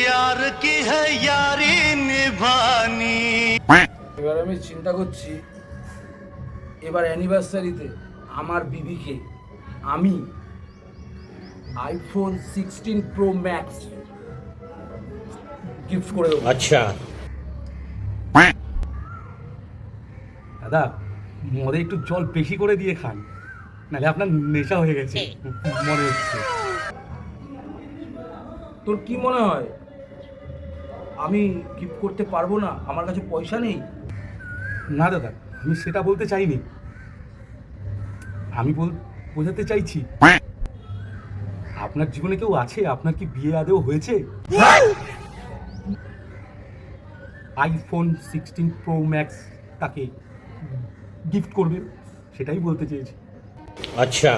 यार की है यारी निभानी। এবার আমি চিন্তা করছি, এবার অ্যানিভার্সারিতে আমার বিবিকে আমি আইফোন 16 প্রো ম্যাক্স গিফট করে দেবো। अच्छा দাদা, মদে একটু জল বেশি করে দিয়ে খান, নাহলে আপনার নেশা হয়ে গেছে মনে হচ্ছে। তোর কি মনে হয় আমি গিফট করতে পারবো না? আমার কাছে পয়সা নেই। না দাদা, আমি সেটা বলতে চাইনি। আমি বোঝাতে চাইছি আপনার জীবনে কেউ আছে? আপনার কি বিয়ে আদৌ হয়েছে? আইফোন 16 প্রো ম্যাক্স তাকে গিফট করবে, সেটাই বলতে চেয়েছি। अच्छा